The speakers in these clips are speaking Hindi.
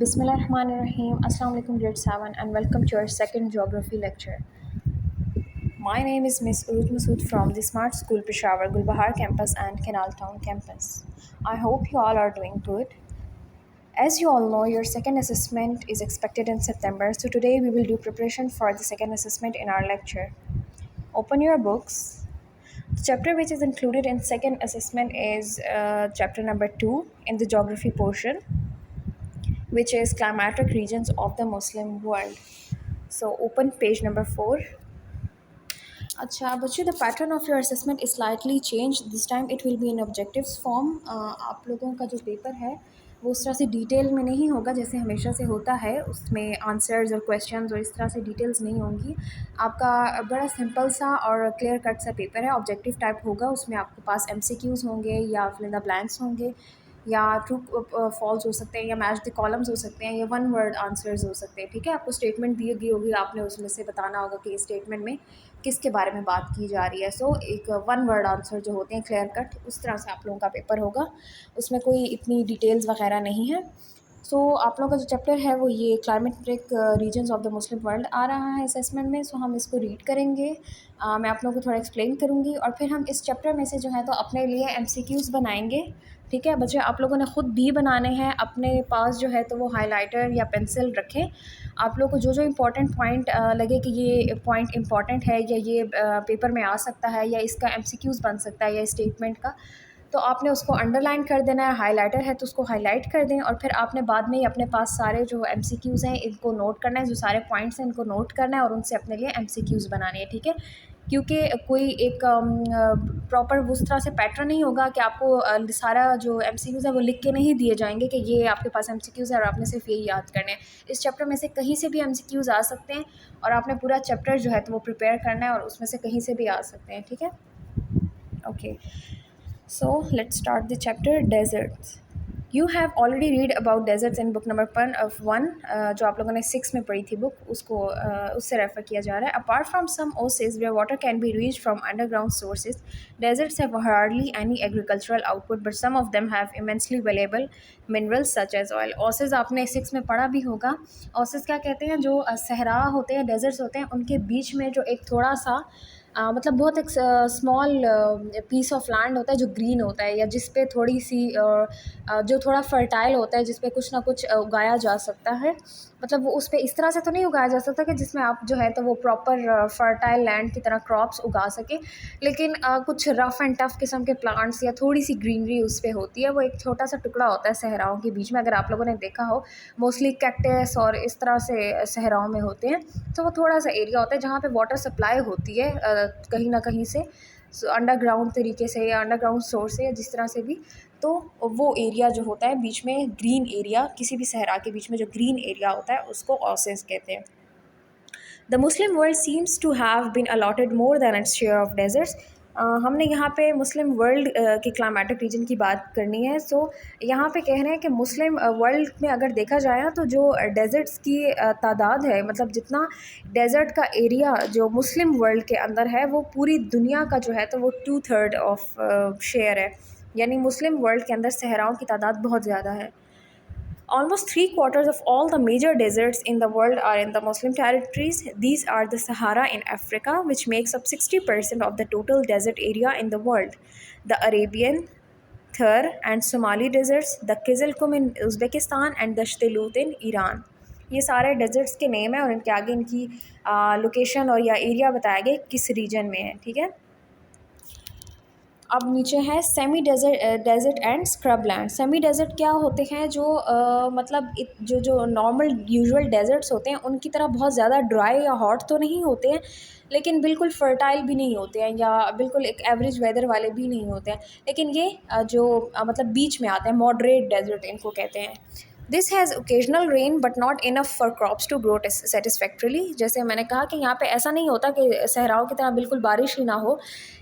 Bismillahirrahmanirrahim. Assalamu alaikum grade 7 and welcome to our second geography lecture. My name is Miss Uruj Masood from the Smart School Peshawar, Gulbahar campus and Canal Town campus. I hope you all are doing good. As you all know, your second assessment is expected in September, so today we will do preparation for the second assessment in our lecture. Open your books. The chapter which is included in second assessment is chapter number 2 in the geography portion, which is climatic regions of the Muslim world. So open page number 4. अच्छा बच्चों, the pattern of your assessment is slightly change this time. It will be in objectives form. आप लोगों का जो पेपर है वो उस तरह से डिटेल में नहीं होगा जैसे हमेशा से होता है. उसमें आंसर्स और क्वेश्चंस और इस तरह से डिटेल्स नहीं होंगी. आपका बड़ा सिंपल सा और क्लियर कट सा पेपर है. ऑब्जेक्टिव टाइप होगा. उसमें आपके पास एमसीक्यूज़ होंगे या फिल इन द ब्लैंक्स होंगे या ट्रू फॉल्स हो सकते हैं या मैच द कॉलम्स हो सकते हैं या वन वर्ड आंसर्स हो सकते हैं. ठीक है, आपको स्टेटमेंट दी गई होगी, आपने उसमें से बताना होगा कि इस स्टेटमेंट में किसके बारे में बात की जा रही है. सो एक वन वर्ड आंसर जो होते हैं क्लियर कट, उस तरह से आप लोगों का पेपर होगा. उसमें कोई इतनी डिटेल्स वगैरह नहीं है. सो आप लोगों का जो चैप्टर है वो ये climatic regions of the Muslim world आ रहा है असेसमेंट में. सो हम इसको रीड करेंगे. मैं आप लोगों को थोड़ा एक्सप्लेन करूँगी और फिर हम इस चैप्टर में से जो है तो अपने लिए एमसीक्यूज़ बनाएंगे. ठीक है बच्चे, आप लोगों ने ख़ुद भी बनाने हैं. अपने पास जो है तो वो हाइलाइटर या पेंसिल रखें. आप लोग को जो इम्पोर्टेंट पॉइंट लगे कि ये पॉइंट इम्पॉर्टेंट है या ये पेपर में आ सकता है या इसका एमसीक्यूज़ बन सकता है या स्टेटमेंट का, तो आपने उसको अंडरलाइन कर देना है. हाइलाइटर है तो उसको हाईलाइट कर दें और फिर आपने बाद में ही अपने पास सारे जो एमसीक्यूज़ हैं इनको नोट करना है. जो सारे पॉइंट्स हैं इनको नोट करना है और उनसे अपने लिए एमसीक्यूज़ बनाने हैं. ठीक है, क्योंकि कोई एक प्रॉपर उस तरह से पैटर्न नहीं होगा कि आपको सारा जो एमसीक्यूज़ है वो लिख के नहीं दिए जाएंगे कि ये आपके पास एमसीक्यूज़ है और आपने सिर्फ यही याद करने हैं. इस चैप्टर में से कहीं से भी एमसीक्यूज़ आ सकते हैं और आपने पूरा चैप्टर जो है तो वो प्रिपेयर करना है और उसमें से कहीं से भी आ सकते हैं. ठीक है, okay. So let's start the chapter deserts. You have already read about deserts in book number 1 of 1 जो आप लोगों ने 6 में पढ़ी थी बुक, उसको उससे रेफ़र किया जा रहा है. Apart from some oases where water can be reached from underground sources, deserts have hardly any agricultural output, but some of them have immensely valuable minerals such as oil. Oases आपने 6 में पढ़ा भी होगा. Oases क्या कहते हैं? जो सहरा होते हैं, डेजर्ट्स होते हैं, उनके बीच में जो एक थोड़ा सा मतलब बहुत एक स्मॉल पीस ऑफ लैंड होता है जो ग्रीन होता है या जिस पे थोड़ी सी जो थोड़ा फर्टाइल होता है, जिस पे कुछ ना कुछ उगाया जा सकता है. मतलब वो उस पे इस तरह से तो नहीं उगाया जा सकता कि जिसमें आप जो है तो वो प्रॉपर फर्टाइल लैंड की तरह क्रॉप्स उगा सके, लेकिन कुछ रफ़ एंड टफ़ किस्म के प्लांट्स या थोड़ी सी ग्रीनरी उस पे होती है. वो एक छोटा सा टुकड़ा होता है सहराओं के बीच में. अगर आप लोगों ने देखा हो, मोस्टली कैक्टस और इस तरह से सहराओं में होते हैं. तो वो थोड़ा सा एरिया होता है जहाँ पे वाटर सप्लाई होती है कहीं ना कहीं से, अंडरग्राउंड तरीके से या अंडरग्राउंड सोर्स से या जिस तरह से भी. तो वो एरिया जो होता है बीच में, ग्रीन एरिया, किसी भी सहरा के बीच में जो ग्रीन एरिया होता है उसको ओसेस कहते हैं. The Muslim world seems to have been allotted more than its share of deserts. हमने यहाँ पे मुस्लिम वर्ल्ड के क्लाइमेटिक रीजन की बात करनी है. सो यहाँ पे कह रहे हैं कि मुस्लिम वर्ल्ड में अगर देखा जाए ना तो जो डेजर्ट्स की तादाद है, मतलब जितना डेजर्ट का एरिया जो मुस्लिम वर्ल्ड के अंदर है वो पूरी दुनिया का जो है तो वो 2/3 ऑफ शेयर है. यानी मुस्लिम वर्ल्ड के अंदर सहराओं की तादाद बहुत ज़्यादा है. Almost 3/4 of all the major deserts in the world are in the Muslim territories. These are the Sahara in Africa, which makes up 60% of the total desert area in the world, the Arabian, Thar and Somali deserts, the Kizilkum in Uzbekistan and the Shtilut in Iran. ये सारे डेजर्ट्स के नेम है और इनके आगे इनकी लोकेशन और या एरिया बताया गया किस रीजन में है. ठीक है, अब नीचे है semi desert and scrub land. Semi desert क्या होते हैं? जो मतलब जो नॉर्मल यूजुअल डेजर्ट्स होते हैं उनकी तरह बहुत ज़्यादा ड्राई या हॉट तो नहीं होते हैं, लेकिन बिल्कुल फर्टाइल भी नहीं होते हैं या बिल्कुल एक एवरेज वेदर वाले भी नहीं होते हैं. लेकिन ये जो मतलब बीच में आते हैं, मॉडरेट डेजर्ट इनको कहते हैं. This has occasional rain but not enough for crops to grow satisfactorily. जैसे मैंने कहा कि यहाँ पे ऐसा नहीं होता कि सहराओं की तरह बिल्कुल बारिश ही ना हो.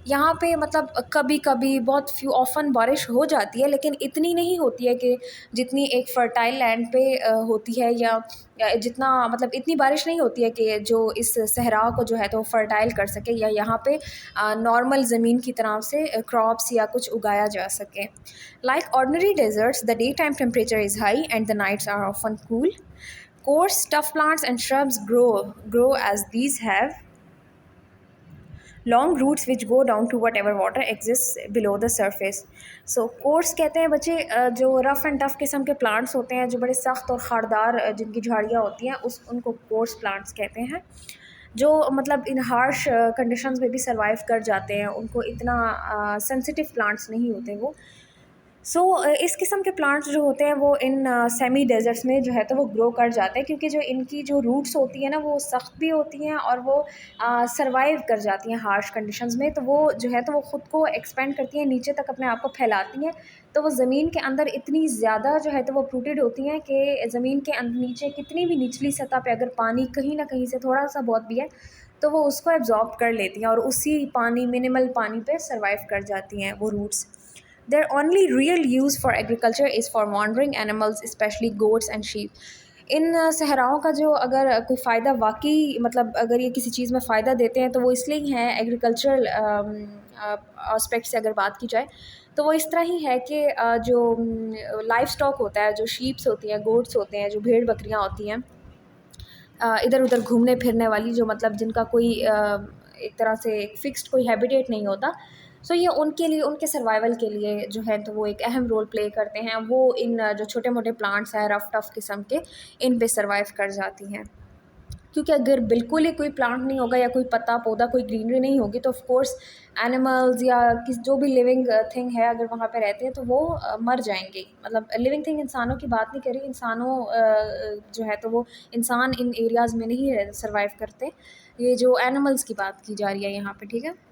यहाँ पे मतलब कभी कभी बहुत फ्यू ऑफन बारिश हो जाती है, लेकिन इतनी नहीं होती है कि जितनी एक फर्टाइल लैंड पे होती है या जितना मतलब इतनी बारिश नहीं होती है कि जो इस सहरा को जो है तो फर्टाइल कर सके या यहाँ पे नॉर्मल ज़मीन की तरह से क्रॉप्स या कुछ उगाया जा सके। Like ordinary deserts the day time temperature is high and the nights are often cool. Coarse, tough plants and shrubs grow as these have long roots which go down to whatever water exists below the surface. So coarse कहते हैं बच्चे जो रफ़ एंड टफ़ किस्म के प्लांट्स होते हैं, जो बड़े सख्त और खारदार जिनकी झाड़ियाँ होती हैं, उनको कोर्स प्लांट्स कहते हैं। जो मतलब इन हार्श कंडीशंस में भी सर्वाइव कर जाते हैं, उनको इतना सेंसिटिव प्लांट्स नहीं होते वो। सो इस किस्म के प्लांट्स जो होते हैं वो इन सेमी डेजर्ट्स में जो है तो वो ग्रो कर जाते हैं, क्योंकि जो इनकी जो रूट्स होती हैं ना वो सख्त भी होती हैं और वो सरवाइव कर जाती हैं हार्श कंडीशंस में। तो वो जो है तो वो ख़ुद को एक्सपेंड करती हैं, नीचे तक अपने आप को फैलाती हैं। तो वो ज़मीन के अंदर इतनी ज़्यादा जो है तो वो प्रूटेड होती हैं कि ज़मीन के नीचे कितनी भी निचली सतह पे अगर पानी कहीं ना कहीं से थोड़ा सा बहुत भी है तो वो उसको एब्जॉर्ब कर लेती हैं और उसी पानी, मिनिमल पानी पे सर्वाइव कर जाती हैं वो roots. Their only real use for agriculture is for wandering animals, especially goats and sheep. इन सहराओं का जो अगर कोई फ़ायदा वाकई मतलब अगर ये किसी चीज़ में फ़ायदा देते हैं तो वो इसलिए ही है, एग्रीकल्चरल आस्पेक्ट से अगर बात की जाए तो वो इस तरह ही है कि जो लाइफ स्टॉक होता है, जो शीप्स होती हैं, गोट्स होते हैं, जो भेड़ बकरियाँ होती हैं इधर उधर घूमने फिरने वाली, जो मतलब जिनका कोई एक तरह से एक फ़िक्स्ड कोई हैबिटेट नहीं होता, सो ये उनके लिए, उनके सर्वाइवल के लिए जो है तो वो एक अहम रोल प्ले करते हैं। वो इन जो छोटे मोटे प्लांट्स हैं रफ़ टफ़ किस्म के, इन पे सर्वाइव कर जाती हैं। क्योंकि अगर बिल्कुल ही कोई प्लांट नहीं होगा या कोई पत्ता पौधा, कोई ग्रीनरी नहीं होगी तो ऑफ कोर्स एनिमल्स या किस जो भी लिविंग थिंग है अगर वहाँ पे रहते हैं तो वो मर जाएंगे। मतलब लिविंग थिंग इंसानों की बात नहीं करी, इंसानों जो है तो वो इंसान इन एरियाज़ में नहीं सर्वाइव करते। ये जो एनिमल्स की बात की जा रही है यहाँ पे, ठीक है।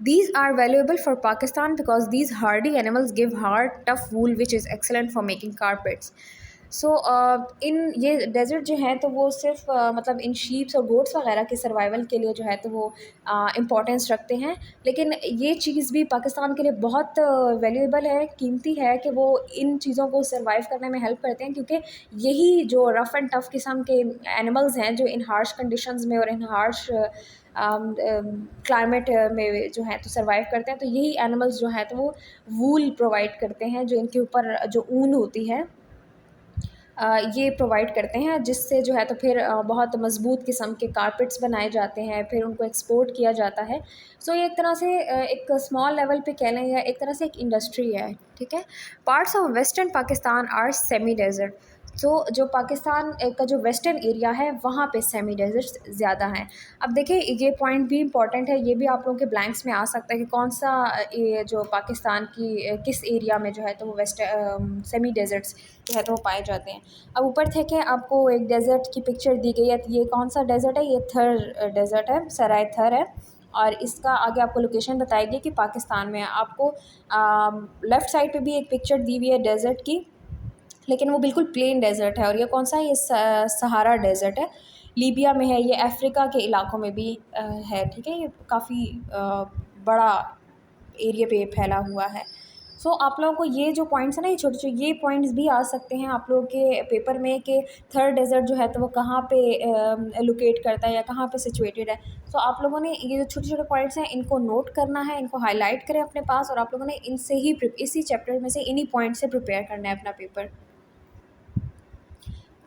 These are valuable for Pakistan because these hardy animals give hard, tough wool which is excellent for making carpets. सो इन ये डेज़र्ट जो हैं तो वो सिर्फ मतलब इन शीप्स और गोट्स वगैरह के सर्वाइवल के लिए जो है तो वो इम्पोर्टेंस रखते हैं, लेकिन ये चीज़ भी पाकिस्तान के लिए बहुत वैल्यूएबल है, कीमती है कि वो इन चीज़ों को सर्वाइव करने में हेल्प करते हैं। क्योंकि यही जो रफ़ एंड टफ़ किस्म के एनिमल्स हैं जो इन हार्श कंडीशंस में और इन हार्श क्लाइमेट में जो है तो सर्वाइव करते हैं, तो यही एनिमल्स जो है तो वो वूल प्रोवाइड करते हैं, जो इनके ऊपर जो ऊन होती है ये प्रोवाइड करते हैं, जिससे जो है तो फिर बहुत मज़बूत किस्म के कारपेट्स बनाए जाते हैं, फिर उनको एक्सपोर्ट किया जाता है। सो ये एक तरह से एक स्मॉल लेवल पे कह लें या एक तरह से एक इंडस्ट्री है, ठीक है। Parts of western Pakistan are semi desert. तो जो पाकिस्तान का जो वेस्टर्न एरिया है वहाँ पे सेमी डेजर्ट्स ज़्यादा हैं। अब देखिए ये पॉइंट भी इम्पॉर्टेंट है, ये भी आप लोगों के ब्लैंक्स में आ सकता है कि कौन सा ये जो पाकिस्तान की किस एरिया में जो है तो वो सेमी डेजर्ट्स जो है तो वो पाए जाते हैं। अब ऊपर थे कि आपको एक डेज़र्ट की पिक्चर दी गई है, तो ये कौन सा डेज़र्ट है? ये थर डेज़र्ट है, सराय थर है, और इसका आगे आपको लोकेशन बताई गई कि पाकिस्तान में है। आपको लेफ़्ट साइड पे भी एक पिक्चर दी हुई है डेज़र्ट की, लेकिन वो बिल्कुल प्लेन डेज़र्ट है। और ये कौन सा है? ये सहारा डेज़र्ट है, लीबिया में है, ये अफ्रीका के इलाकों में भी है, ठीक है। ये काफ़ी बड़ा एरिया पे फैला हुआ है। सो आप लोगों को ये जो पॉइंट्स हैं ना, ये छोटे-छोटे ये पॉइंट्स भी आ सकते हैं आप लोगों के पेपर में कि थर्ड डेज़र्ट जो है तो वो कहाँ पे लोकेट करता है या कहाँ पे सिचुएटेड है। सो आप लोगों ने ये जो छोटे-छोटे पॉइंट्स हैं इनको नोट करना है, इनको हाइलाइट करें अपने पास, और आप लोगों ने इनसे ही इसी चैप्टर में से इन्हीं पॉइंट से प्रिपेयर करना है अपना पेपर।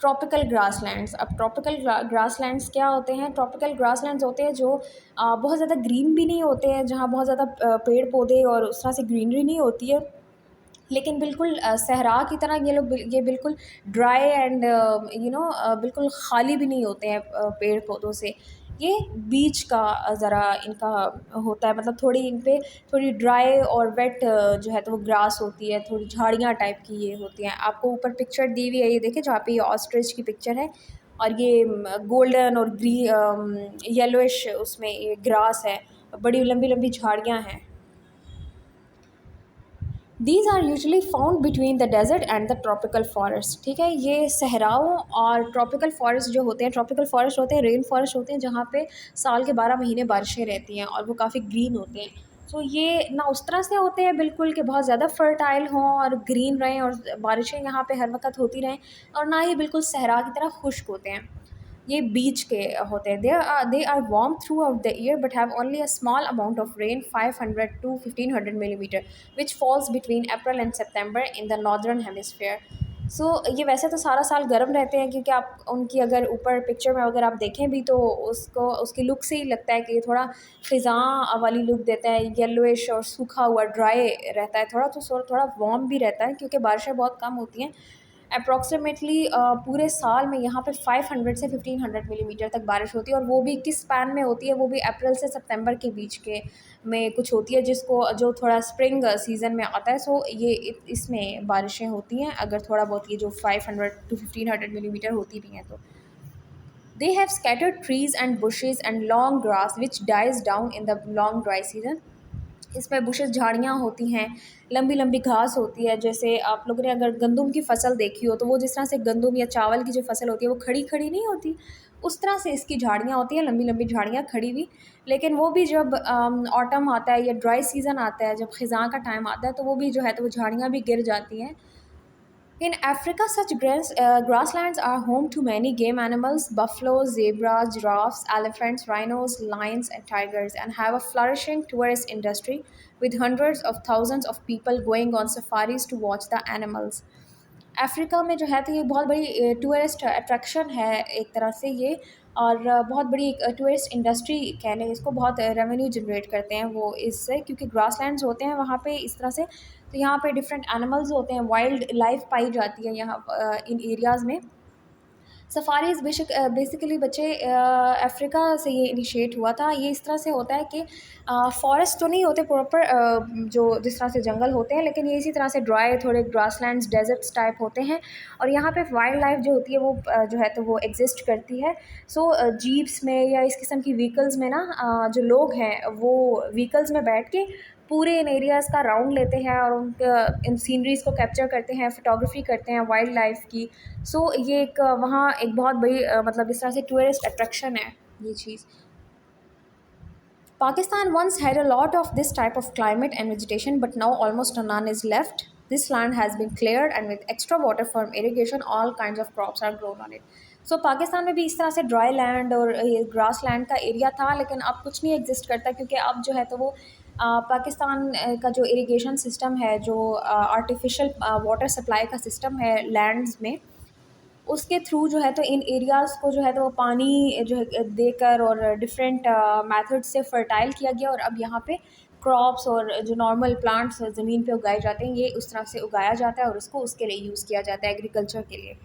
Tropical grasslands. अब ट्रॉपिकल ग्रासलैंड्स क्या होते हैं? ट्रॉपिकल ग्रासलैंड्स होते हैं जो बहुत ज़्यादा ग्रीन भी नहीं होते हैं, जहाँ बहुत ज़्यादा पेड़ पौधे और उस तरह से ग्रीनरी नहीं होती है, लेकिन बिल्कुल सहरा की तरह ये बिल्कुल ड्राई एंड बिल्कुल खाली भी नहीं होते हैं पेड़ पौधों से। ये बीच का ज़रा इनका होता है, मतलब थोड़ी इन पे थोड़ी ड्राई और वेट जो है तो वो ग्रास होती है, थोड़ी झाड़ियाँ टाइप की ये होती हैं। आपको ऊपर पिक्चर दी हुई है, ये देखिए जहाँ पे ये ऑस्ट्रिच की पिक्चर है, और ये गोल्डन और येलोइश उसमें ये ग्रास है, बड़ी लंबी लंबी झाड़ियाँ हैं। These are usually found between the desert and the tropical forest, ठीक है। ये सहराओं और ट्रॉपिकल फॉरेस्ट जो होते हैं, ट्रॉपिकल फॉरेस्ट होते हैं रेन फॉरेस्ट होते हैं, जहाँ पे साल के 12 महीने बारिशें रहती हैं और वो काफ़ी ग्रीन होते हैं। तो ये ना उस तरह से होते हैं बिल्कुल कि बहुत ज़्यादा फर्टाइल हों और ग्रीन रहें और बारिशें यहाँ पे हर वक़्त होती रहें, और ना ही बिल्कुल सहरा की तरह खुश्क होते हैं। ये बीच के होते हैं। They are warm throughout the year but have only a small amount of rain 500 to 1500 millimetre which falls between April and September in the northern hemisphere. So ये वैसे तो सारा साल गर्म रहते हैं, क्योंकि आप उनकी अगर ऊपर पिक्चर में अगर आप देखें भी तो उसको उसकी लुक से ही लगता है कि ये थोड़ा ख़िज़ां वाली लुक देता है, येलोइश और सूखा हुआ ड्राई रहता है थोड़ा, तो थोड़ा वार्म भी रहता है क्योंकि बारिशें बहुत कम होती हैं। अप्रॉक्सीमेटली पूरे साल में यहाँ पे 500 से 1500 मिलीमीटर तक बारिश होती है, और वो भी किस स्पैन में होती है, वो भी अप्रैल से सितंबर के बीच के में कुछ होती है, जिसको जो थोड़ा स्प्रिंग सीज़न में आता है। सो ये इसमें बारिशें होती हैं, अगर थोड़ा बहुत ये जो 500 टू 1500 मिलीमीटर होती भी हैं तो। They have scattered trees and bushes and long grass which dies down in the long dry season. इसमें बुशेस झाड़ियाँ होती हैं, लंबी लंबी घास होती है। जैसे आप लोगों ने अगर गंदम की फसल देखी हो तो वो जिस तरह से गंदम या चावल की जो फसल होती है वो खड़ी खड़ी नहीं होती, उस तरह से इसकी झाड़ियाँ होती हैं, लंबी लंबी झाड़ियाँ खड़ी हुई। लेकिन वो भी जब ऑटम आता है या ड्राई सीज़न आता है, जब ख़िज़ां का टाइम आता है, तो वो भी जो है तो वो झाड़ियाँ भी गिर जाती हैं। In Africa, such grasslands are home to many game animals, buffaloes, zebras, giraffes, elephants, rhinos, lions, and tigers, and have a flourishing tourist industry with hundreds of thousands of people going on safaris to watch the animals. Africa में जो है तो ये बहुत बड़ी टूरिस्ट अट्रैक्शन है एक तरह से ये, और बहुत बड़ी एक टूरिस्ट इंडस्ट्री कह लें इसको, बहुत रेवेन्यू जनरेट करते हैं वो इससे, क्योंकि ग्रासलैंड्स होते हैं वहाँ पे इस तरह से। तो यहाँ पे डिफरेंट एनिमल्स होते हैं, वाइल्ड लाइफ पाई जाती है यहाँ इन एरियाज़ में। सफारीज़ बेसिकली बच्चे अफ्रीका से ये इनिशिएट हुआ था। ये इस तरह से होता है कि फॉरेस्ट तो नहीं होते प्रॉपर, जो जिस तरह से जंगल होते हैं, लेकिन ये इसी तरह से ड्राई थोड़े ग्रासलैंड्स डेजर्ट्स टाइप होते हैं, और यहाँ पे वाइल्ड लाइफ जो होती है वो जो है तो वो एग्जिस्ट करती है। सो जीप्स में या इस किस्म की व्हीकल्स में ना जो लोग हैं वो व्हीकल्स में बैठ के पूरे इन एरियाज़ का राउंड लेते हैं और उनके इन सीनरीज़ को कैप्चर करते हैं, फ़ोटोग्राफी करते हैं वाइल्ड लाइफ की। सो ये एक वहाँ एक बहुत बड़ी मतलब इस तरह से टूरिस्ट अट्रैक्शन है ये चीज़। Pakistan once had a lot of this type of climate and vegetation, but now almost none is left. This land has been cleared, and with extra water from irrigation, all kinds of crops are grown on it. So Pakistan में भी इस तरह से ड्राई लैंड और ग्रास लैंड का एरिया था, लेकिन अब कुछ नहीं एग्जिस्ट करता, क्योंकि अब जो है तो वो पाकिस्तान का जो इरिगेशन सिस्टम है, जो आर्टिफिशियल वाटर सप्लाई का सिस्टम है लैंड्स में, उसके थ्रू जो है तो इन एरियाज़ को जो है तो वो पानी जो है देकर और डिफरेंट मेथड से फर्टाइल किया गया, और अब यहाँ पे क्रॉप्स और जो नॉर्मल प्लांट्स ज़मीन पे उगाए जाते हैं, ये उस तरह से उगाया जाता है और उसको उसके लिए यूज़ किया जाता है एग्रीकल्चर के लिए।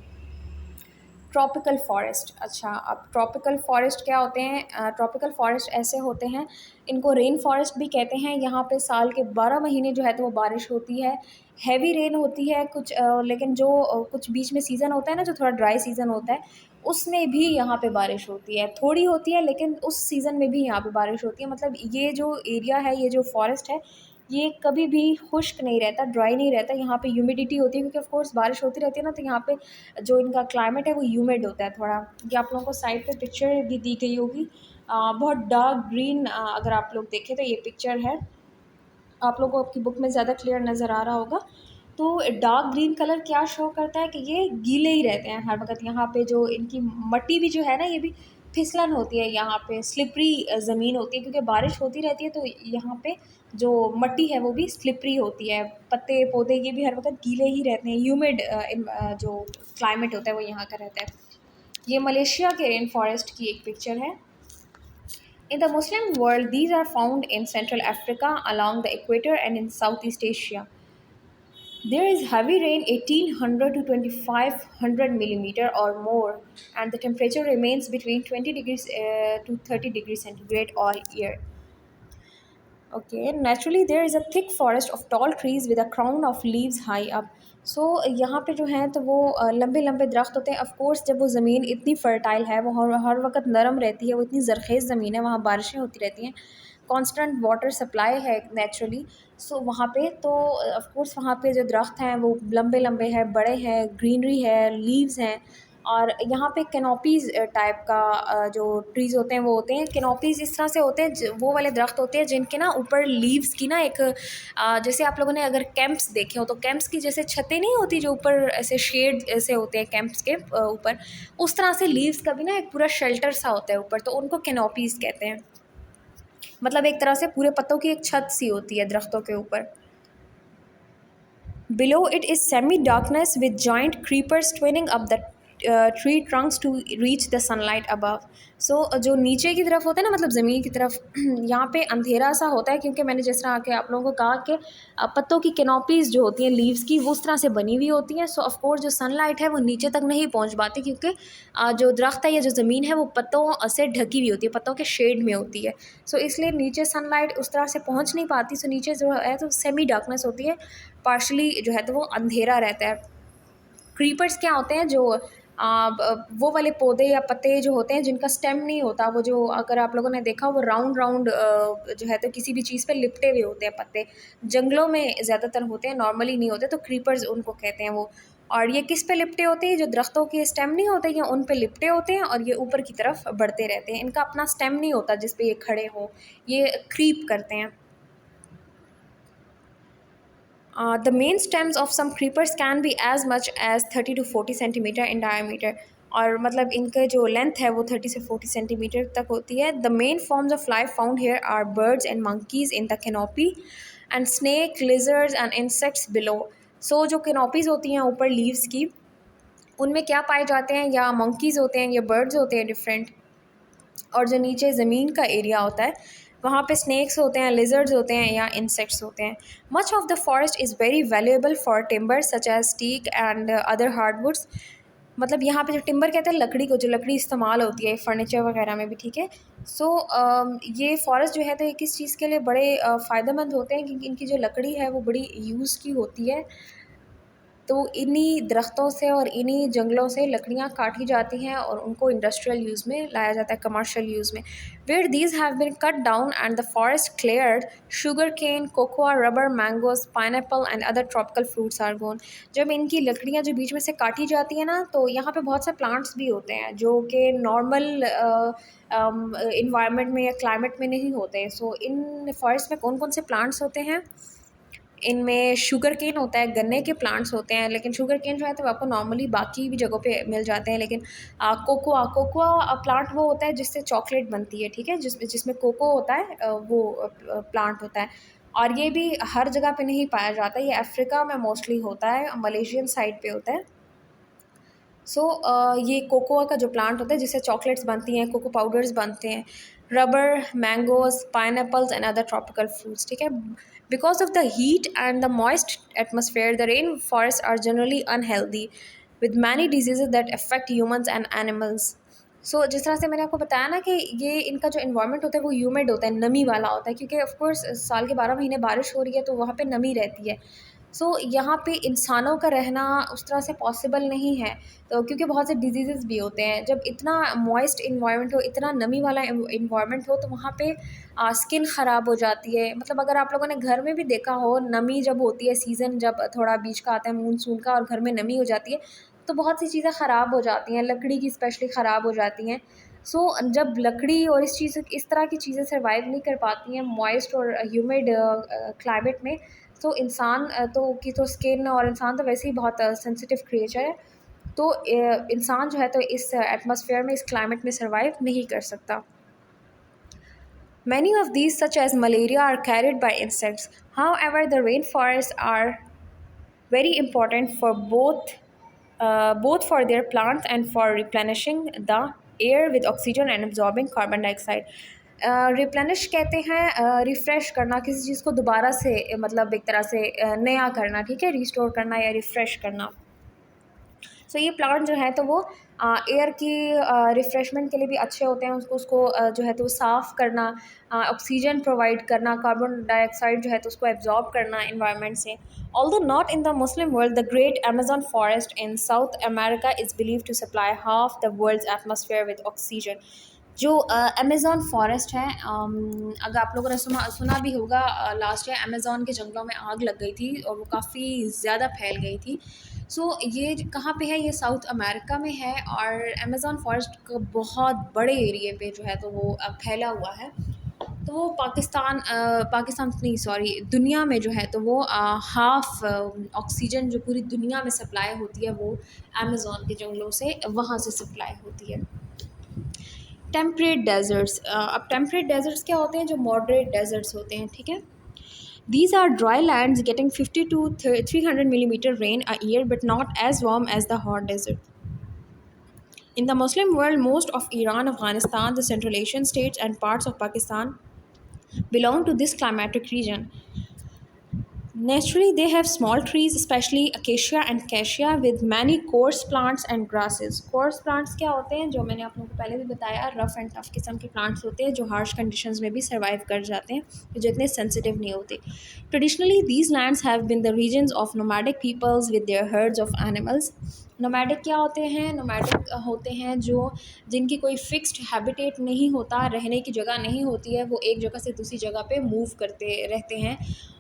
ट्रॉपिकल फॉरेस्ट, अच्छा अब ट्रॉपिकल फॉरेस्ट क्या होते हैं? ट्रॉपिकल फॉरेस्ट ऐसे होते हैं, इनको रेन फॉरेस्ट भी कहते हैं। यहाँ पे साल के 12 महीने जो है तो वो बारिश होती है, हैवी रेन होती है कुछ, लेकिन जो कुछ बीच में सीज़न होता है ना, जो थोड़ा ड्राई सीज़न होता है, उसमें भी यहाँ पे बारिश होती है। थोड़ी होती है, लेकिन उस सीज़न में भी यहाँ पे बारिश होती है। मतलब ये जो एरिया है, ये जो फॉरेस्ट है, ये कभी भी खुश्क नहीं रहता, ड्राई नहीं रहता। यहाँ पे ह्यूमिडिटी होती है, क्योंकि ऑफ कोर्स बारिश होती रहती है ना, तो यहाँ पे जो इनका क्लाइमेट है वो ह्यूमिड होता है थोड़ा। ये आप लोगों को साइड पे पिक्चर भी दी गई होगी, बहुत डार्क ग्रीन, अगर आप लोग देखें तो ये पिक्चर है, आप लोगों को आपकी बुक में ज़्यादा क्लियर नज़र आ रहा होगा। तो डार्क ग्रीन कलर क्या शो करता है कि ये गीले ही रहते हैं हर वक्त। यहाँ पे जो इनकी मट्टी भी जो है ना, ये भी फिसलन होती है, यहाँ पे स्लिपरी ज़मीन होती है, क्योंकि बारिश होती रहती है, तो यहाँ पे जो मट्टी है वो भी स्लिपरी होती है। पत्ते पौधे ये भी हर वक्त गीले ही रहते हैं, ह्यूमिड जो क्लाइमेट होता है वो यहाँ का रहता है। ये मलेशिया के रेन फॉरेस्ट की एक पिक्चर है। In the Muslim world, these are found in Central Africa, along the equator, and in Southeast Asia. There is heavy rain 1800 to 2500 millimeter or more, and the temperature remains between 20 degrees to 30 degrees centigrade all year. Okay, naturally there is a thick forest of tall trees with a crown of leaves high up. सो यहाँ पे जो हैं तो वो लंबे लंबे दरख्त होते हैं। ऑफ कोर्स जब वो ज़मीन इतनी फ़र्टाइल है, वो हर वक्त नरम रहती है, वो इतनी ज़रख़ेज़ ज़मीन है, वहाँ बारिशें होती रहती हैं, कांस्टेंट वाटर सप्लाई है नेचुरली। सो वहाँ पे तो ऑफ कोर्स वहाँ पे जो दरख्त हैं वो लंबे लंबे हैं, बड़े हैं, ग्रीनरी है, लीव्स हैं, और यहाँ पे कैनोपीज़ टाइप का जो ट्रीज़ होते हैं वो होते हैं। कैनोपीज़ इस तरह से होते हैं, वो वाले दरख्त होते हैं जिनके ना ऊपर लीव्स की ना एक जैसे आप लोगों ने अगर कैंप्स देखे हो तो कैंप्स की जैसे छतें नहीं होती जो ऊपर ऐसे शेड ऐसे होते हैं कैंप्स के ऊपर, उस तरह से लीव्स का भी ना एक पूरा शेल्टर सा होता है ऊपर, तो उनको कैनोपीज़ कहते हैं। मतलब एक तरह से पूरे पत्तों की एक छत सी होती है दरख्तों के ऊपर। Below it is semi-darkness with giant creepers twining up the tree trunks to reach the sunlight above. So जो नीचे की तरफ होता है ना, मतलब ज़मीन की तरफ यहाँ पे अंधेरा सा होता है, क्योंकि मैंने जिस तरह के आप लोगों को कहा कि पत्तों की कैनोपीज़ जो होती हैं लीव्स की वो उस तरह से बनी हुई होती हैं। सो ऑफ कोर्स जो सनलाइट है वो नीचे तक नहीं पहुँच पाती, क्योंकि जो दरख्त है या जो ज़मीन है वो पत्तों से ढकी हुई होती है, पत्तों के शेड में होती है। सो इसलिए नीचे सनलाइट उस तरह से पहुँच नहीं पाती। सो नीचे जो है तो सेमी डार्कनेस होती है, पार्शली जो है तो वो अंधेरा रहता है। क्रीपर्स क्या होते हैं, जो वो वाले पौधे या पत्ते जो होते हैं जिनका स्टेम नहीं होता, वो जो अगर आप लोगों ने देखा वो राउंड राउंड जो है तो किसी भी चीज़ पे लिपटे हुए होते हैं पत्ते, जंगलों में ज़्यादातर होते हैं, नॉर्मली नहीं होते, तो क्रीपर्स उनको कहते हैं वो। और ये किस पे लिपटे होते हैं, जो दरख्तों के स्टेम नहीं होते ये उन पे लिपटे होते हैं और ये ऊपर की तरफ बढ़ते रहते हैं। इनका अपना स्टेम नहीं होता जिस पे ये खड़े हों, ये क्रीप करते हैं। The main stems of some creepers can be as much as 30 to 40 centimetre in diameter, और मतलब इनके जो लेंथ है वो 30 से 40 सेंटीमीटर तक होती है। The main forms of life found here are birds and monkeys in the canopy and snake, lizards and insects below. So जो canopies होती हैं ऊपर leaves की, उनमें क्या पाए जाते हैं, या monkeys होते हैं या birds होते हैं डिफरेंट, और जो नीचे ज़मीन का एरिया होता है वहाँ पे स्नैक्स होते हैं, लिजर्ड्स होते हैं या इंसेक्ट्स होते हैं। Much of the forest is very valuable for timber such as teak and other hardwoods. मतलब यहाँ पे जो टिम्बर कहते हैं लकड़ी को, जो लकड़ी इस्तेमाल होती है फर्नीचर वगैरह में भी, ठीक है। सो ये फॉरेस्ट जो है तो ये किस चीज़ के लिए बड़े फ़ायदेमंद होते हैं, क्योंकि इनकी जो लकड़ी है वो बड़ी यूज़ की होती है। तो इन्हीं दरख्तों से और इन्हीं जंगलों से लकड़ियाँ काटी जाती हैं और उनको इंडस्ट्रियल यूज़ में लाया जाता है, कमर्शियल यूज़ में। Where these have been cut down and the forest cleared, sugar cane, cocoa, rubber, mangoes, pineapple and other tropical fruits are gone. जब इनकी लकड़ियाँ जो बीच में से काटी जाती हैं ना, तो यहाँ पे बहुत से प्लांट्स भी होते हैं जो कि नॉर्मल इन्वायरमेंट में या क्लाइमेट में नहीं होते। सो इन फॉरेस्ट में कौन कौन से प्लांट्स होते हैं, इनमें शुगर केन होता है, गन्ने के प्लांट्स होते हैं, लेकिन शुगर केन जो है तो आपको नॉर्मली बाकी भी जगहों पे मिल जाते हैं। लेकिन कोकोआ कोकोआ प्लांट वो होता है जिससे चॉकलेट बनती है, ठीक है, जिसमें कोको होता है, वो प्लांट होता है। और ये भी हर जगह पे नहीं पाया जाता, ये अफ्रीका में मोस्टली होता है, मलेशियन साइड पे होता है। सो ये कोकोआ का जो प्लांट होता है जिससे चॉकलेट्स बनती हैं, कोको पाउडर्स बनते हैं, rubber, mangoes, pineapples and other tropical fruits, ठीक है। Because of the heat and the moist atmosphere the rain forest are generally unhealthy with many diseases that affect humans and animals. So जिस तरह से मैंने आपको बताया ना कि ये इनका जो इन्वायरमेंट होता है वो ह्यूमिड होता है, नमी वाला होता है, क्योंकि ऑफ कोर्स साल के 12 महीने बारिश हो रही है तो वहाँ पे नमी रहती है। सो यहाँ पे इंसानों का रहना उस तरह से पॉसिबल नहीं है, तो क्योंकि बहुत से डिजीज़ भी होते हैं। जब इतना मॉइस्ट इन्वायरमेंट हो, इतना नमी वाला इन्वायरमेंट हो, तो वहाँ पे स्किन ख़राब हो जाती है। मतलब अगर आप लोगों ने घर में भी देखा हो, नमी जब होती है, सीज़न जब थोड़ा बीच का आता है मानसून का और घर में नमी हो जाती है, तो बहुत सी चीज़ें ख़राब हो जाती हैं, लकड़ी की स्पेशली ख़राब हो जाती हैं। सो जब लकड़ी और इस तरह की चीज़ें सर्वाइव नहीं कर पाती हैं मॉइस्ट और ह्यूमिड क्लाइमेट में, तो इंसान तो की तो स्किन, और इंसान तो वैसे ही बहुत सेंसिटिव क्रिएचर है, तो इंसान जो है तो इस एटमॉस्फेयर में, इस क्लाइमेट में सर्वाइव नहीं कर सकता। Many of these, such as malaria, are carried by insects. However, the rainforests are very important for both for their plants and for replenishing the air with oxygen and absorbing carbon dioxide. Replenish कहते हैं रिफ़्रेश करना, किसी चीज़ को दोबारा से मतलब एक तरह से नया करना, ठीक है, रिस्टोर करना या रिफ़्रेश करना। सो ये प्लांट जो है तो वो एयर की रिफ़्रेशमेंट के लिए भी अच्छे होते हैं, उसको जो है तो साफ़ करना, ऑक्सीजन प्रोवाइड करना, कार्बन डाइऑक्साइड जो है तो उसको एब्जॉर्ब करना इन्वायरमेंट से। Although not in the Muslim world, the great Amazon forest in South America is believe to supply half the world's atmosphere with oxygen. जो अमेज़न फॉरेस्ट है, अगर आप लोगों ने सुना भी होगा, लास्ट ईयर अमेज़न के जंगलों में आग लग गई थी और वो काफ़ी ज़्यादा फैल गई थी। ये कहाँ पे है, ये साउथ अमेरिका में है और अमेज़न फॉरेस्ट का बहुत बड़े एरिए पे जो है तो वो फैला हुआ है। तो वो पाकिस्तान नहीं, सॉरी, दुनिया में जो है तो वो हाफ़ ऑक्सीजन जो पूरी दुनिया में सप्लाई होती है वो अमेज़न के जंगलों से वहाँ से सप्लाई होती है। टेम्परेट डेज़र्ट्स, अब टेम्परेट डेज़र्ट्स क्या होते हैं, जो मॉडरेट डेज़र्ट्स होते हैं, ठीक है। These are dry lands getting 50 to 300 millimeter rain a year but not as warm as the hot desert. In the Muslim world, most of Iran, Afghanistan, the Central Asian states, and parts of Pakistan belong to this climatic region. Naturally, they have small trees, especially acacia and cassia, with many coarse plants and grasses. Coarse plants क्या होते हैं, जो मैंने आप लोगों को पहले भी बताया, रफ एंड टफ किस्म के प्लांट्स होते हैं जो हार्श कंडीशंस में भी सर्वाइव कर जाते हैं, जो इतने सेंसिटिव नहीं होते. Traditionally, these lands have been the regions of nomadic peoples with their herds of animals. Nomadic क्या होते हैं, नोमैडिक होते हैं जो जिनकी कोई फिक्स्ड हैबिटेट नहीं होता, रहने की जगह नहीं होती है, वो एक जगह से दूसरी जगह पे मूव करते रहते हैं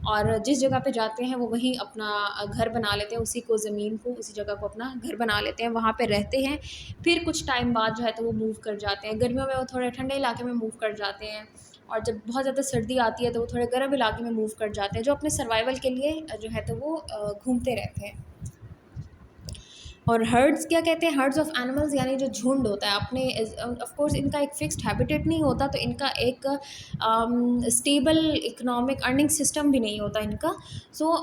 और जिस जगह पे जाते हैं वो वहीं अपना घर बना लेते हैं, उसी को ज़मीन को उसी जगह को अपना घर बना लेते हैं, वहाँ पे रहते हैं, फिर कुछ टाइम बाद जो है तो वो मूव कर जाते हैं. गर्मियों में वो थोड़े ठंडे इलाके में मूव कर जाते हैं और जब बहुत ज़्यादा सर्दी आती है तो वो थोड़े गर्म इलाके में मूव कर जाते हैं, जो अपने सर्वाइवल के लिए जो है तो वो घूमते रहते हैं. और हर्ड्स क्या कहते हैं, हर्ड्स ऑफ एनिमल्स यानी जो झुंड होता है अपने, ऑफ कोर्स इनका एक फिक्स्ड हैबिटेट नहीं होता, तो इनका एक स्टेबल इकोनॉमिक अर्निंग सिस्टम भी नहीं होता इनका.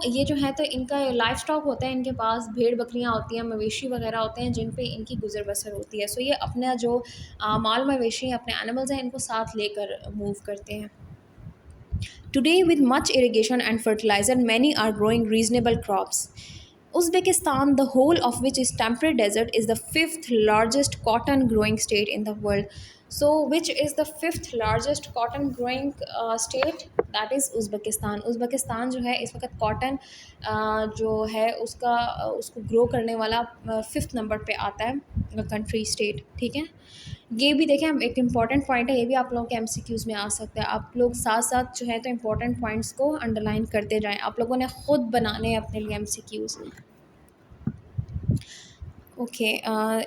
ये जो है तो इनका लाइफ स्टॉक होता है, इनके पास भेड़ बकरियां होती हैं, मवेशी वगैरह होते हैं जिन पे इनकी गुजर बसर होती है. ये अपना जो माल मवेशी अपने एनिमल्स हैं इनको साथ लेकर मूव करते हैं. Today, with much irrigation and fertilizer, many are growing reasonable crops. Uzbekistan, the whole of which is temperate desert, is the fifth largest cotton growing state in the world. Which is the fifth largest cotton growing state? That is Uzbekistan. Uzbekistan जो है इस वक्त कॉटन जो है उसको ग्रो करने वाला फिफ्थ नंबर पे आता है कंट्री स्टेट, ठीक है. ये भी देखें, हम एक इम्पॉर्टेंट पॉइंट है, ये भी आप लोगों के एमसीक्यूज़ में आ सकता है. आप लोग साथ साथ जो है तो इम्पॉर्टेंट पॉइंट्स को अंडरलाइन करते जाएं, आप लोगों ने खुद बनाने हैं अपने लिए MCQs. Okay,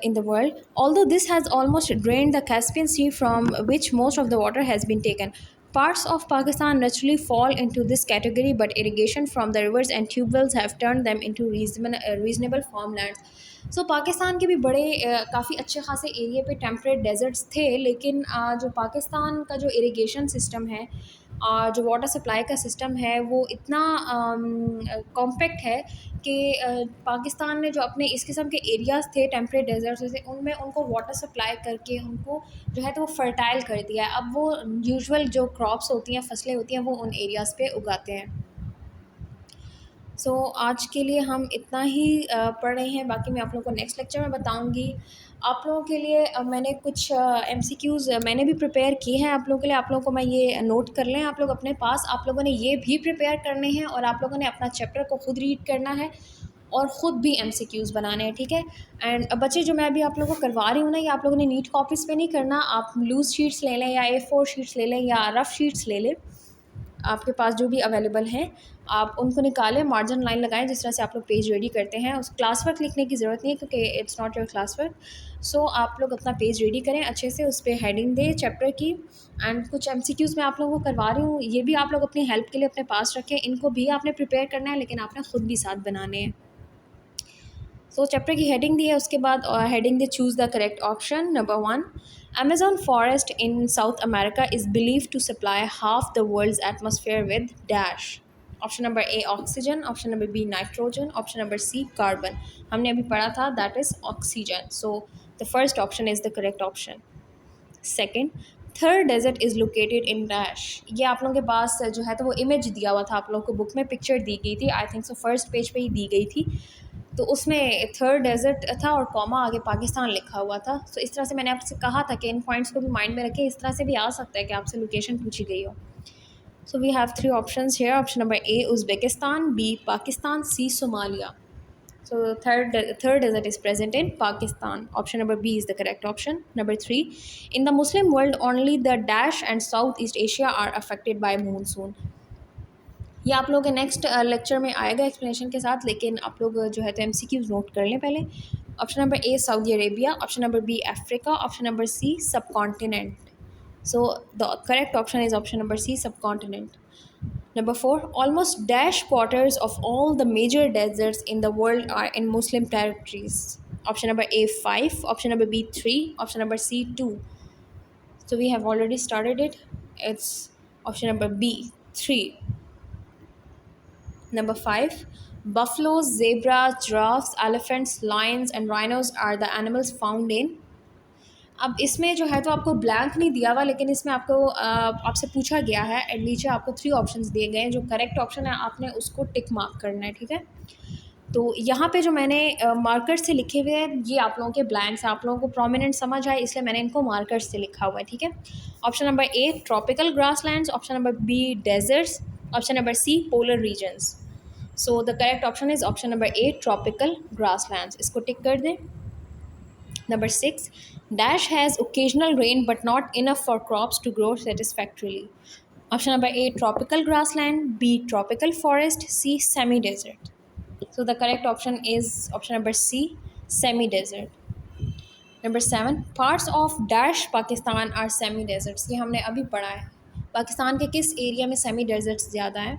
in the world, although this has almost drained the Caspian Sea from which most of the water has been taken, parts of Pakistan naturally fall into this category, but irrigation from the rivers and tube wells have turned them into reasonable farmlands. Pakistan के भी बड़े काफ़ी अच्छे खासे एरिया पे टेम्परेट डेजर्ट्स थे, लेकिन जो पाकिस्तान का जो इरिगेशन सिस्टम है, जो वाटर सप्लाई का सिस्टम है, वो इतना कॉम्पैक्ट है कि पाकिस्तान ने जो अपने इस किस्म के एरियाज़ थे टेम्परेट डेजर्ट्स से, उनमें उनको वाटर सप्लाई करके उनको जो है तो वो फर्टाइल कर दिया है. अब वो यूजुअल जो क्रॉप्स होती हैं, फसलें होती हैं, वो उन एरियाज़ पे उगाते हैं. आज के लिए हम इतना ही पढ़ रहे हैं, बाकी मैं आप लोगों को नेक्स्ट लेक्चर में बताऊंगी. आप लोगों के लिए मैंने कुछ एमसीक्यूज़ मैंने भी प्रिपेयर किए हैं आप लोगों के लिए. आप लोगों को मैं ये नोट कर लें आप लोग अपने पास. आप लोगों ने ये भी प्रिपेयर करने हैं और आप लोगों ने अपना चैप्टर को खुद रीड करना है और ख़ुद भी एमसीक्यूज़ बनाने हैं, ठीक है. एंड बच्चे, जो मैं अभी आप लोगों को करवा रही हूँ ना, ये आप लोगों ने नीट कॉपीज़ पे नहीं करना. आप लूज़ शीट्स ले लें या A4 शीट्स ले लें या रफ़ शीट्स ले लें, आपके पास जो भी अवेलेबल हैं आप उनको निकालें, मार्जिन लाइन लगाएं, जिस तरह से आप लोग पेज रेडी करते हैं. उस क्लास वर्क लिखने की ज़रूरत नहीं है क्योंकि it's not your class work. आप लोग अपना पेज रेडी करें अच्छे से, उस पर हेडिंग दें चैप्टर की. एंड कुछ एमसीक्यूज़ मैं आप लोगों को करवा रही हूँ, ये भी आप लोग अपनी हेल्प के लिए अपने पास रखें. इनको भी आपने प्रिपेयर करना है, लेकिन आपने ख़ुद भी साथ बनाने हैं. चैप्टर की हेडिंग दी है, उसके बाद heading they choose the correct option. Number 1, Amazon forest in South America is believed to supply half the world's atmosphere with dash. Option number A, oxygen. Option number B, nitrogen. Option number C, carbon. हमने अभी पढ़ा था, that is oxygen. The first option is the correct option. Second, third desert is located in dash. ये आप लोगों के पास जो है तो वो इमेज दिया हुआ था, आप लोगों को बुक में पिक्चर दी गई थी, आई थिंक फर्स्ट पेज पे ही दी गई थी. तो उसमें थर्ड डेजर्ट था और कॉमा आगे पाकिस्तान लिखा हुआ था. इस तरह से मैंने आपसे कहा था कि इन पॉइंट्स को भी माइंड में रखें. इस तरह से भी आ सकता है कि आपसे लोकेशन पूछी गई हो. We have 3 options here. Option number A, Uzbekistan. B, Pakistan. C, Somalia. Third desert is present in Pakistan. Option number B is the correct option. Number 3, in the Muslim world, only the Dash and Southeast Asia are affected by monsoon. ये आप लोगों के नेक्स्ट लेक्चर में आएगा एक्सप्लेनेशन के साथ, लेकिन आप लोग जो है तो MCQs नोट कर लें पहले। Option number A Saudi Arabia, option number B Africa, option number C subcontinent. So the correct option is option number C, subcontinent. Number 4, almost dash quarters of all the major deserts in the world are in Muslim territories. Option number A 5, option number B 3, option number C 2. So we have already started it. It's option number B 3. Number 5, buffaloes, zebras, giraffes, elephants, lions and rhinos are the animals found in। अब इसमें जो है तो आपको ब्लैंक नहीं दिया हुआ, लेकिन इसमें आपको आपसे पूछा गया है एंड नीचे आपको 3 ऑप्शंस दिए गए हैं। जो करेक्ट ऑप्शन है आपने उसको टिक मार्क करना है, ठीक है। तो यहाँ पे जो मैंने मार्कर से लिखे हुए हैं ये आप लोगों के ब्लैंक्स हैं, आप लोगों को प्रोमिनेंट समझ आए इसलिए मैंने इनको मार्कर से लिखा हुआ है, ठीक है। Option number A tropical grasslands, option number B deserts, option number C polar regions. So the correct option is option number A tropical grasslands, इसको टिक कर दें। Number 6, dash has occasional rain but not enough for crops to grow satisfactorily. Option number A tropical grassland, B tropical forest, C semi desert. So the correct option is option number C semi desert. Number 7, parts of dash Pakistan are semi deserts. ये हमने अभी पढ़ा है, पाकिस्तान के किस एरिया में सेमी डेजर्ट्स ज़्यादा हैं।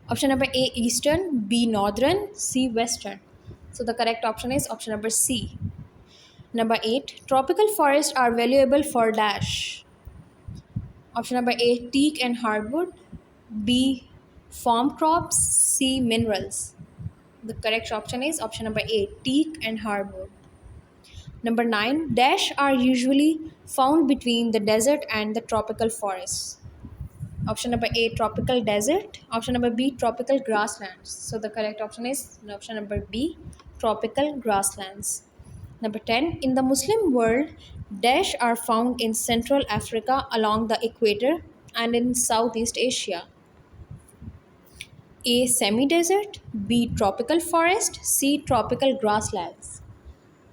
Option number A eastern, B northern, C western. So the correct option is option number C. Number 8, tropical forests are valuable for dash. Option number A, teak and hardwood, B, farm crops, C, minerals. The correct option is option number A, teak and hardwood. Number 9, dash are usually found between the desert and the tropical forests. Option number A, tropical desert. Option number B, tropical grasslands. So the correct option is option number B, tropical grasslands. Number 10, in the Muslim world, dash are found in Central Africa along the equator and in Southeast Asia. A, semi-desert, B, tropical forest, C, tropical grasslands.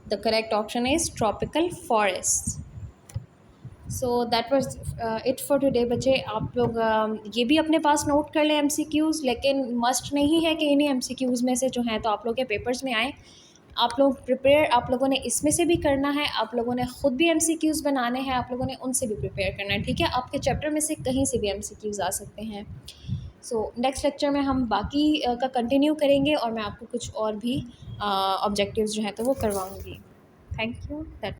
The correct option is tropical forests. So that was it for today बच्चे। आप लोग ये भी अपने पास नोट कर लें MCQs, लेकिन मस्ट नहीं है कि इन्हीं MCQs में से जो हैं तो आप लोग के पेपर्स में आए। आप लोग प्रिपेयर आप लोगों ने इसमें से भी करना है, आप लोगों ने ख़ुद भी MCQs बनाने हैं, आप लोगों ने उनसे भी प्रिपेयर करना है, ठीक है। आपके चैप्टर में से कहीं से भी MCQs आ सकते हैं। सो नेक्स्ट लेक्चर में हम बाकी का कंटिन्यू करेंगे और मैं आपको कुछ और भी ऑब्जेक्टिव्स जो हैं तो वो करवाऊँगी। Thank you. दैट